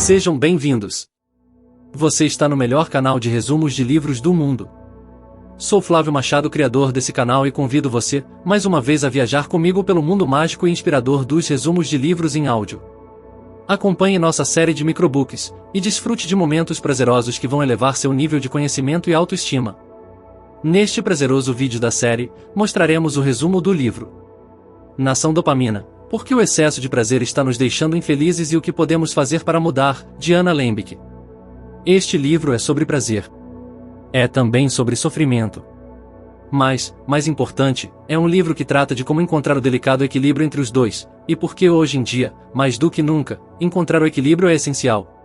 Sejam bem-vindos. Você está no melhor canal de resumos de livros do mundo. Sou Flávio Machado, criador desse canal, e convido você, mais uma vez, a viajar comigo pelo mundo mágico e inspirador dos resumos de livros em áudio. Acompanhe nossa série de microbooks, e desfrute de momentos prazerosos que vão elevar seu nível de conhecimento e autoestima. Neste prazeroso vídeo da série, mostraremos o resumo do livro Nação Dopamina, por que o excesso de prazer está nos deixando infelizes e o que podemos fazer para mudar, de Anna Lembke. Este livro é sobre prazer. É também sobre sofrimento. Mas, mais importante, é um livro que trata de como encontrar o delicado equilíbrio entre os dois, e por que hoje em dia, mais do que nunca, encontrar o equilíbrio é essencial.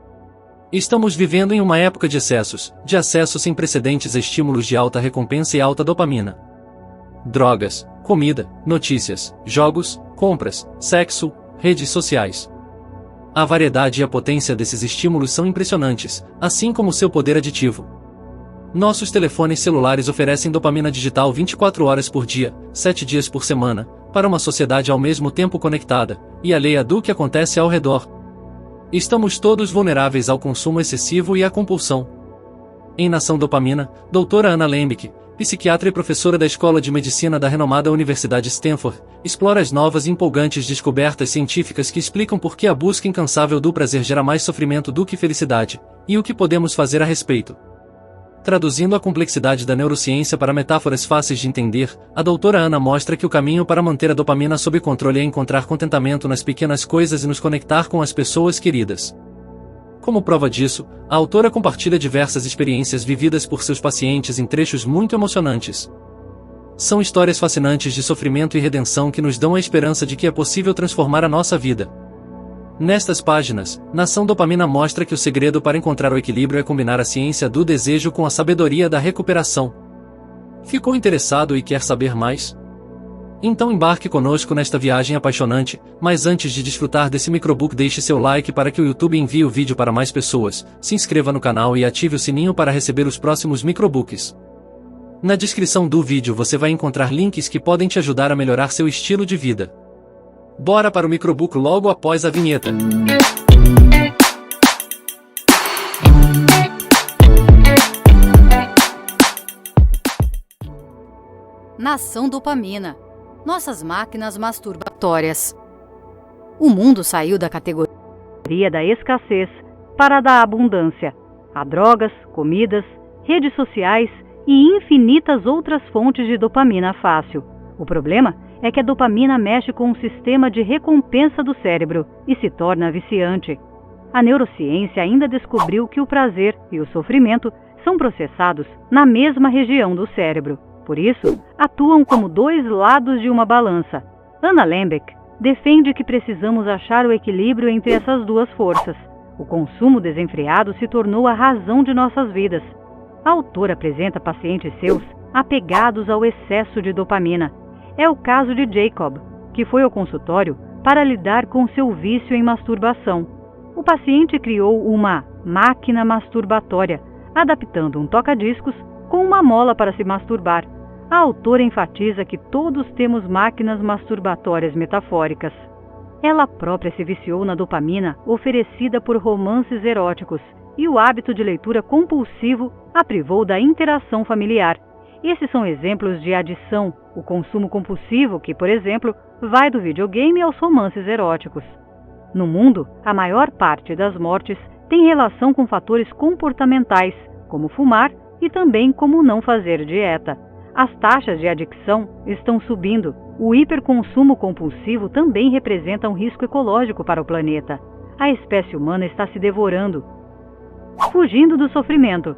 Estamos vivendo em uma época de excessos, de acesso sem precedentes a estímulos de alta recompensa e alta dopamina. Drogas, comida, notícias, jogos, compras, sexo, redes sociais. A variedade e a potência desses estímulos são impressionantes, assim como seu poder aditivo. Nossos telefones celulares oferecem dopamina digital 24 horas por dia, 7 dias por semana, para uma sociedade ao mesmo tempo conectada e alheia do que acontece ao redor. Estamos todos vulneráveis ao consumo excessivo e à compulsão. Em Nação Dopamina, doutora Anna Lembke, psiquiatra e professora da Escola de Medicina da renomada Universidade Stanford, explora as novas e empolgantes descobertas científicas que explicam por que a busca incansável do prazer gera mais sofrimento do que felicidade, e o que podemos fazer a respeito. Traduzindo a complexidade da neurociência para metáforas fáceis de entender, a doutora Anna mostra que o caminho para manter a dopamina sob controle é encontrar contentamento nas pequenas coisas e nos conectar com as pessoas queridas. Como prova disso, a autora compartilha diversas experiências vividas por seus pacientes em trechos muito emocionantes. São histórias fascinantes de sofrimento e redenção que nos dão a esperança de que é possível transformar a nossa vida. Nestas páginas, Nação Dopamina mostra que o segredo para encontrar o equilíbrio é combinar a ciência do desejo com a sabedoria da recuperação. Ficou interessado e quer saber mais? Então embarque conosco nesta viagem apaixonante, mas antes de desfrutar desse microbook, deixe seu like para que o YouTube envie o vídeo para mais pessoas, se inscreva no canal e ative o sininho para receber os próximos microbooks. Na descrição do vídeo você vai encontrar links que podem te ajudar a melhorar seu estilo de vida. Bora para o microbook logo após a vinheta. Nação Dopamina. Nossas máquinas masturbatórias. O mundo saiu da categoria da escassez para a da abundância. Há drogas, comidas, redes sociais e infinitas outras fontes de dopamina fácil. O problema é que a dopamina mexe com o sistema de recompensa do cérebro e se torna viciante. A neurociência ainda descobriu que o prazer e o sofrimento são processados na mesma região do cérebro. Por isso, atuam como dois lados de uma balança. Anna Lembke defende que precisamos achar o equilíbrio entre essas duas forças. O consumo desenfreado se tornou a razão de nossas vidas. A autora apresenta pacientes seus apegados ao excesso de dopamina. É o caso de Jacob, que foi ao consultório para lidar com seu vício em masturbação. O paciente criou uma máquina masturbatória, adaptando um toca-discos com uma mola para se masturbar. A autora enfatiza que todos temos máquinas masturbatórias metafóricas. Ela própria se viciou na dopamina oferecida por romances eróticos e o hábito de leitura compulsivo a privou da interação familiar. Esses são exemplos de adição, o consumo compulsivo que, por exemplo, vai do videogame aos romances eróticos. No mundo, a maior parte das mortes tem relação com fatores comportamentais, como fumar e também como não fazer dieta. As taxas de adicção estão subindo. O hiperconsumo compulsivo também representa um risco ecológico para o planeta. A espécie humana está se devorando. Fugindo do sofrimento.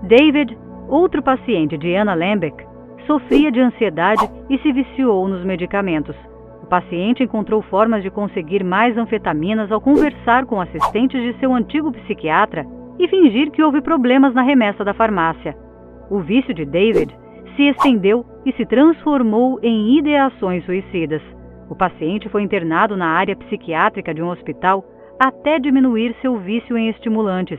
David, outro paciente de Anna Lembke, sofria de ansiedade e se viciou nos medicamentos. O paciente encontrou formas de conseguir mais anfetaminas ao conversar com assistentes de seu antigo psiquiatra e fingir que houve problemas na remessa da farmácia. O vício de David se estendeu e se transformou em ideações suicidas. O paciente foi internado na área psiquiátrica de um hospital até diminuir seu vício em estimulantes.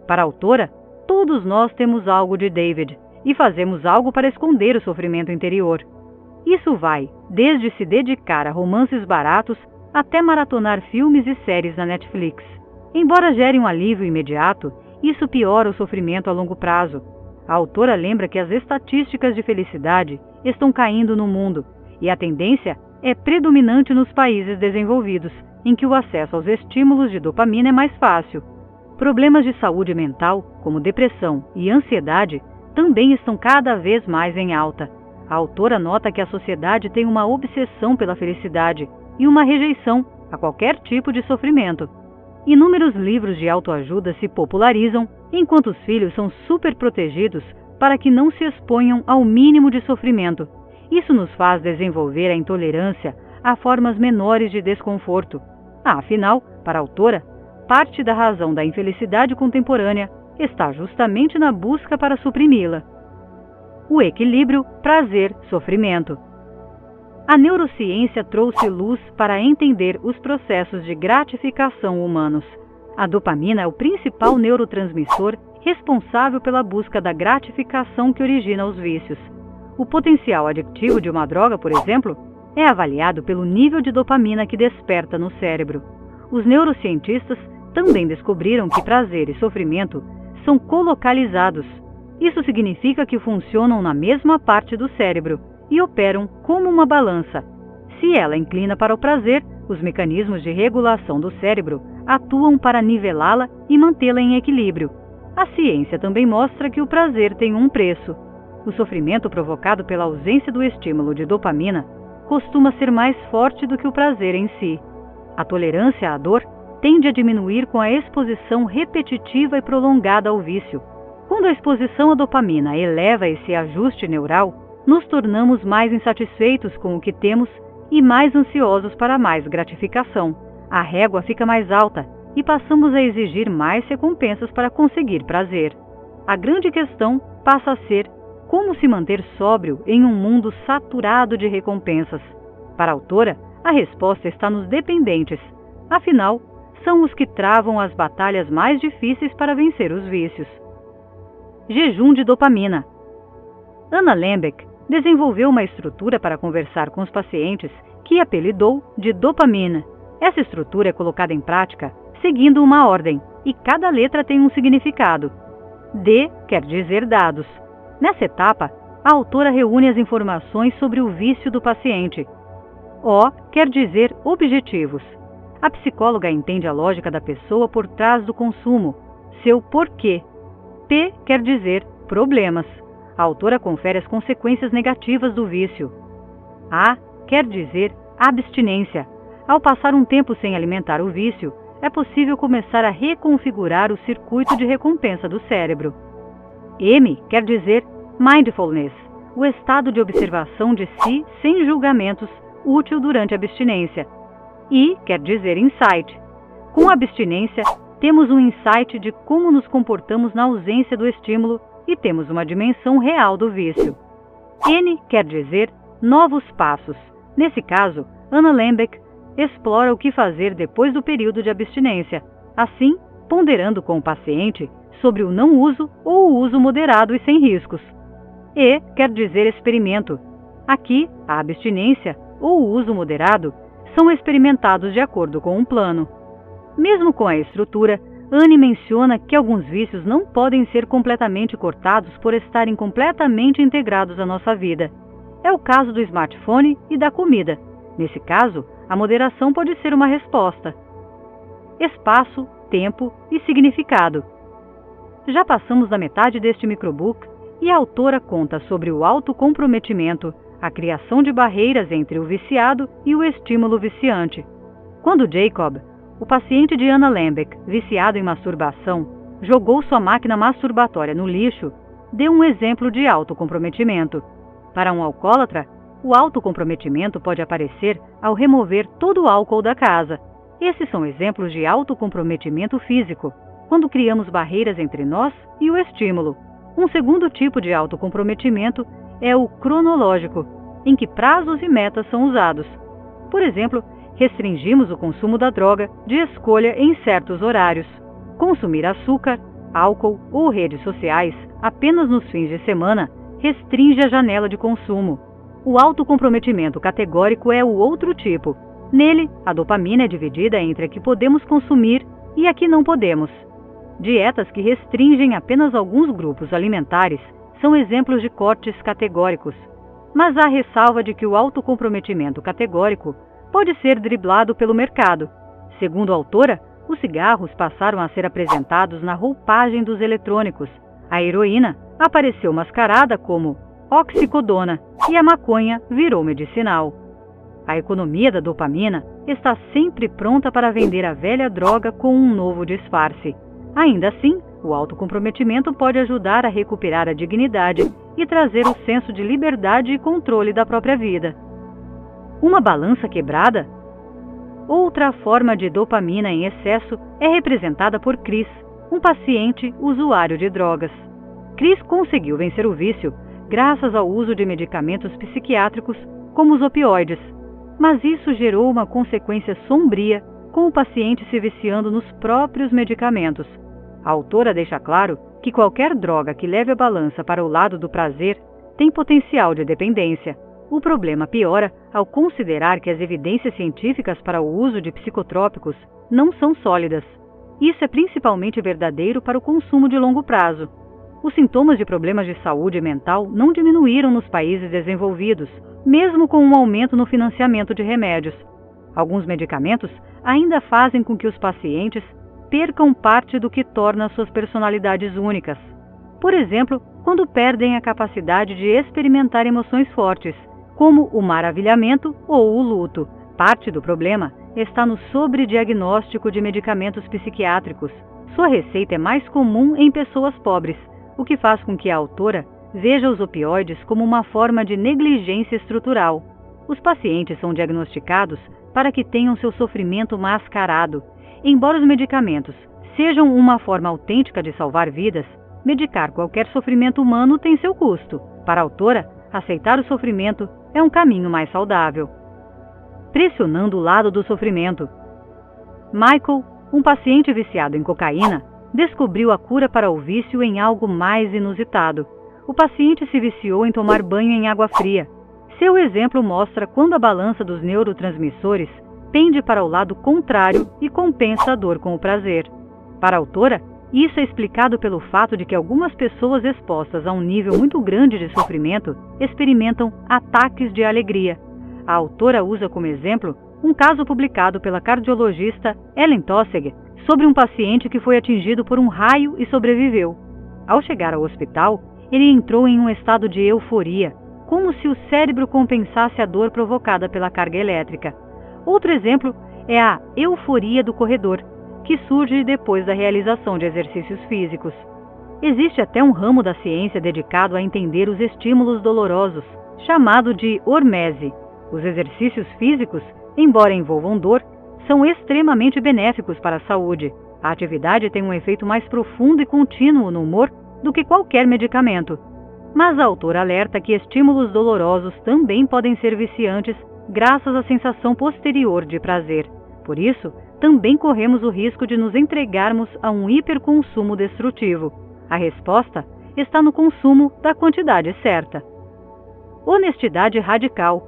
Para a autora, todos nós temos algo de David e fazemos algo para esconder o sofrimento interior. Isso vai desde se dedicar a romances baratos até maratonar filmes e séries na Netflix. Embora gere um alívio imediato, isso piora o sofrimento a longo prazo. A autora lembra que as estatísticas de felicidade estão caindo no mundo e a tendência é predominante nos países desenvolvidos, em que o acesso aos estímulos de dopamina é mais fácil. Problemas de saúde mental, como depressão e ansiedade, também estão cada vez mais em alta. A autora nota que a sociedade tem uma obsessão pela felicidade e uma rejeição a qualquer tipo de sofrimento. Inúmeros livros de autoajuda se popularizam, enquanto os filhos são super protegidos para que não se exponham ao mínimo de sofrimento. Isso nos faz desenvolver a intolerância a formas menores de desconforto. Afinal, para a autora, parte da razão da infelicidade contemporânea está justamente na busca para suprimi-la. O equilíbrio prazer-sofrimento. A neurociência trouxe luz para entender os processos de gratificação humanos. A dopamina é o principal neurotransmissor responsável pela busca da gratificação que origina os vícios. O potencial adictivo de uma droga, por exemplo, é avaliado pelo nível de dopamina que desperta no cérebro. Os neurocientistas também descobriram que prazer e sofrimento são colocalizados. Isso significa que funcionam na mesma parte do cérebro e operam como uma balança. Se ela inclina para o prazer, os mecanismos de regulação do cérebro atuam para nivelá-la e mantê-la em equilíbrio. A ciência também mostra que o prazer tem um preço. O sofrimento provocado pela ausência do estímulo de dopamina costuma ser mais forte do que o prazer em si. A tolerância à dor tende a diminuir com a exposição repetitiva e prolongada ao vício. Quando a exposição à dopamina eleva esse ajuste neural, nos tornamos mais insatisfeitos com o que temos e mais ansiosos para mais gratificação. A régua fica mais alta e passamos a exigir mais recompensas para conseguir prazer. A grande questão passa a ser como se manter sóbrio em um mundo saturado de recompensas. Para a autora, a resposta está nos dependentes. Afinal, são os que travam as batalhas mais difíceis para vencer os vícios. Jejum de dopamina. Anna Lembeck desenvolveu uma estrutura para conversar com os pacientes que apelidou de dopamina. Essa estrutura é colocada em prática seguindo uma ordem e cada letra tem um significado. D quer dizer dados. Nessa etapa, a autora reúne as informações sobre o vício do paciente. O quer dizer objetivos. A psicóloga entende a lógica da pessoa por trás do consumo, seu porquê. P quer dizer problemas. A autora confere as consequências negativas do vício. A quer dizer abstinência. Ao passar um tempo sem alimentar o vício, é possível começar a reconfigurar o circuito de recompensa do cérebro. M quer dizer mindfulness, o estado de observação de si sem julgamentos, útil durante a abstinência. I quer dizer insight. Com a abstinência, temos um insight de como nos comportamos na ausência do estímulo e temos uma dimensão real do vício. N quer dizer novos passos. Nesse caso, Anna Lembeck explora o que fazer depois do período de abstinência, assim ponderando com o paciente sobre o não uso ou o uso moderado e sem riscos. E quer dizer experimento. Aqui, a abstinência ou o uso moderado são experimentados de acordo com um plano. Mesmo com a estrutura, Anne menciona que alguns vícios não podem ser completamente cortados por estarem completamente integrados à nossa vida. É o caso do smartphone e da comida. Nesse caso, a moderação pode ser uma resposta. Espaço, tempo e significado. Já passamos da metade deste microbook e a autora conta sobre o autocomprometimento, a criação de barreiras entre o viciado e o estímulo viciante. Quando Jacob, o paciente de Anna Lembeck, viciado em masturbação, jogou sua máquina masturbatória no lixo, deu um exemplo de autocomprometimento. Para um alcoólatra, o autocomprometimento pode aparecer ao remover todo o álcool da casa. Esses são exemplos de autocomprometimento físico, quando criamos barreiras entre nós e o estímulo. Um segundo tipo de autocomprometimento é o cronológico, em que prazos e metas são usados. Por exemplo, restringimos o consumo da droga de escolha em certos horários. Consumir açúcar, álcool ou redes sociais apenas nos fins de semana restringe a janela de consumo. O autocomprometimento categórico é o outro tipo. Nele, a dopamina é dividida entre a que podemos consumir E aqui não podemos. Dietas que restringem apenas alguns grupos alimentares são exemplos de cortes categóricos, mas há ressalva de que o autocomprometimento categórico pode ser driblado pelo mercado. Segundo a autora, os cigarros passaram a ser apresentados na roupagem dos eletrônicos, a heroína apareceu mascarada como oxicodona e a maconha virou medicinal. A economia da dopamina está sempre pronta para vender a velha droga com um novo disfarce. Ainda assim, o autocomprometimento pode ajudar a recuperar a dignidade e trazer o senso de liberdade e controle da própria vida. Uma balança quebrada? Outra forma de dopamina em excesso é representada por Chris, um paciente usuário de drogas. Chris conseguiu vencer o vício graças ao uso de medicamentos psiquiátricos como os opioides, mas isso gerou uma consequência sombria com o paciente se viciando nos próprios medicamentos. A autora deixa claro que qualquer droga que leve a balança para o lado do prazer tem potencial de dependência. O problema piora ao considerar que as evidências científicas para o uso de psicotrópicos não são sólidas. Isso é principalmente verdadeiro para o consumo de longo prazo. Os sintomas de problemas de saúde mental não diminuíram nos países desenvolvidos, mesmo com um aumento no financiamento de remédios. Alguns medicamentos ainda fazem com que os pacientes percam parte do que torna suas personalidades únicas. Por exemplo, quando perdem a capacidade de experimentar emoções fortes, como o maravilhamento ou o luto. Parte do problema está no sobrediagnóstico de medicamentos psiquiátricos. Sua receita é mais comum em pessoas pobres, o que faz com que a autora veja os opioides como uma forma de negligência estrutural. Os pacientes são diagnosticados para que tenham seu sofrimento mascarado. Embora os medicamentos sejam uma forma autêntica de salvar vidas, medicar qualquer sofrimento humano tem seu custo. Para a autora, aceitar o sofrimento é um caminho mais saudável. Pressionando o lado do sofrimento. Michael, um paciente viciado em cocaína, descobriu a cura para o vício em algo mais inusitado. O paciente se viciou em tomar banho em água fria. Seu exemplo mostra quando a balança dos neurotransmissores pende para o lado contrário e compensa a dor com o prazer. Para a autora, isso é explicado pelo fato de que algumas pessoas expostas a um nível muito grande de sofrimento experimentam ataques de alegria. A autora usa como exemplo um caso publicado pela cardiologista Ellen Tossig sobre um paciente que foi atingido por um raio e sobreviveu. Ao chegar ao hospital, ele entrou em um estado de euforia, como se o cérebro compensasse a dor provocada pela carga elétrica. Outro exemplo é a euforia do corredor, que surge depois da realização de exercícios físicos. Existe até um ramo da ciência dedicado a entender os estímulos dolorosos, chamado de hormese. Os exercícios físicos, embora envolvam dor, são extremamente benéficos para a saúde. A atividade tem um efeito mais profundo e contínuo no humor do que qualquer medicamento. Mas a autora alerta que estímulos dolorosos também podem ser viciantes graças à sensação posterior de prazer. Por isso, também corremos o risco de nos entregarmos a um hiperconsumo destrutivo. A resposta está no consumo da quantidade certa. Honestidade radical.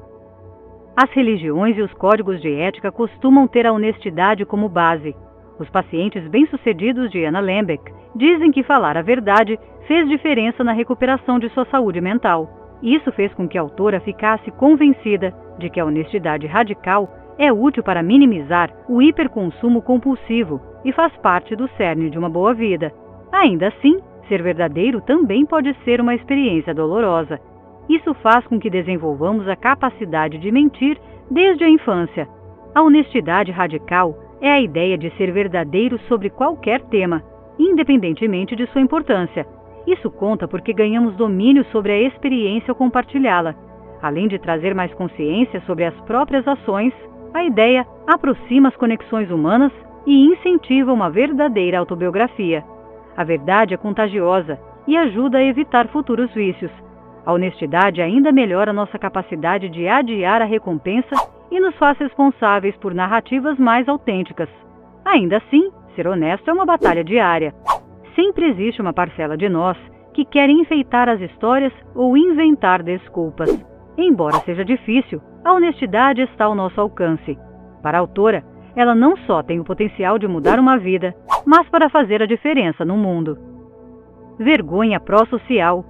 As religiões e os códigos de ética costumam ter a honestidade como base. Os pacientes bem-sucedidos de Anna Lembeck dizem que falar a verdade fez diferença na recuperação de sua saúde mental. Isso fez com que a autora ficasse convencida de que a honestidade radical é útil para minimizar o hiperconsumo compulsivo e faz parte do cerne de uma boa vida. Ainda assim, ser verdadeiro também pode ser uma experiência dolorosa. Isso faz com que desenvolvamos a capacidade de mentir desde a infância. A honestidade radical é a ideia de ser verdadeiro sobre qualquer tema, independentemente de sua importância. Isso conta porque ganhamos domínio sobre a experiência ao compartilhá-la. Além de trazer mais consciência sobre as próprias ações, a ideia aproxima as conexões humanas e incentiva uma verdadeira autobiografia. A verdade é contagiosa e ajuda a evitar futuros vícios. A honestidade ainda melhora nossa capacidade de adiar a recompensa e nos faz responsáveis por narrativas mais autênticas. Ainda assim, ser honesto é uma batalha diária. Sempre existe uma parcela de nós que quer enfeitar as histórias ou inventar desculpas. Embora seja difícil, a honestidade está ao nosso alcance. Para a autora, ela não só tem o potencial de mudar uma vida, mas para fazer a diferença no mundo. Vergonha pró-social.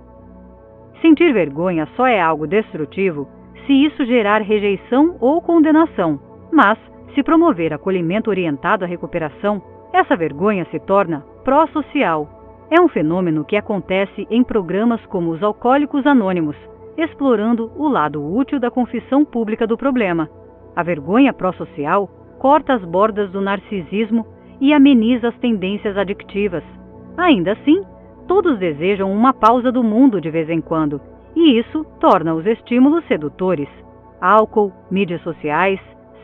Sentir vergonha só é algo destrutivo se isso gerar rejeição ou condenação, mas, se promover acolhimento orientado à recuperação, essa vergonha se torna pró-social. É um fenômeno que acontece em programas como os Alcoólicos Anônimos, explorando o lado útil da confissão pública do problema. A vergonha pró-social corta as bordas do narcisismo e ameniza as tendências adictivas. Ainda assim, todos desejam uma pausa do mundo de vez em quando, e isso torna os estímulos sedutores. Álcool, mídias sociais,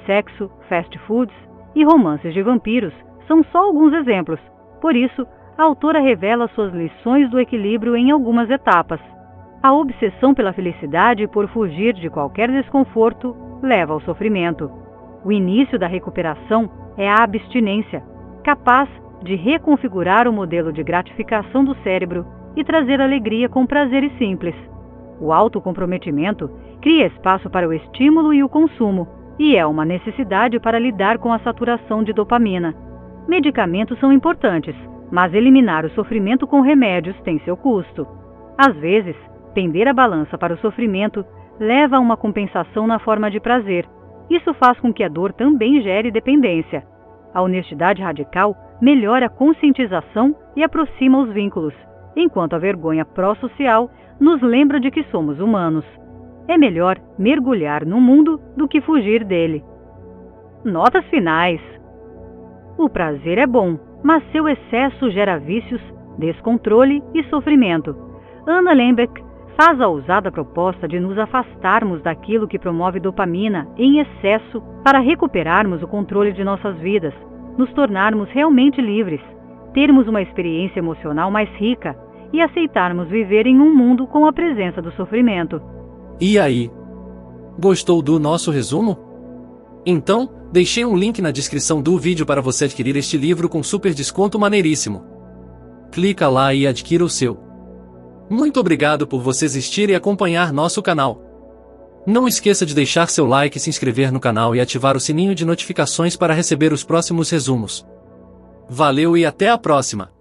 sexo, fast foods e romances de vampiros são só alguns exemplos. Por isso, a autora revela suas lições do equilíbrio em algumas etapas. A obsessão pela felicidade e por fugir de qualquer desconforto leva ao sofrimento. O início da recuperação é a abstinência, capaz de reconfigurar o modelo de gratificação do cérebro e trazer alegria com prazeres simples. O autocomprometimento cria espaço para o estímulo e o consumo, e é uma necessidade para lidar com a saturação de dopamina. Medicamentos são importantes, mas eliminar o sofrimento com remédios tem seu custo. Às vezes, pender a balança para o sofrimento leva a uma compensação na forma de prazer. Isso faz com que a dor também gere dependência. A honestidade radical melhora a conscientização e aproxima os vínculos, enquanto a vergonha pró-social nos lembra de que somos humanos. É melhor mergulhar no mundo do que fugir dele. Notas finais. O prazer é bom, mas seu excesso gera vícios, descontrole e sofrimento. Anna Lembke faz a ousada proposta de nos afastarmos daquilo que promove dopamina em excesso para recuperarmos o controle de nossas vidas, nos tornarmos realmente livres, termos uma experiência emocional mais rica e aceitarmos viver em um mundo com a presença do sofrimento. E aí? Gostou do nosso resumo? Então, deixei um link na descrição do vídeo para você adquirir este livro com super desconto maneiríssimo. Clica lá e adquira o seu. Muito obrigado por você assistir e acompanhar nosso canal. Não esqueça de deixar seu like, se inscrever no canal e ativar o sininho de notificações para receber os próximos resumos. Valeu e até a próxima!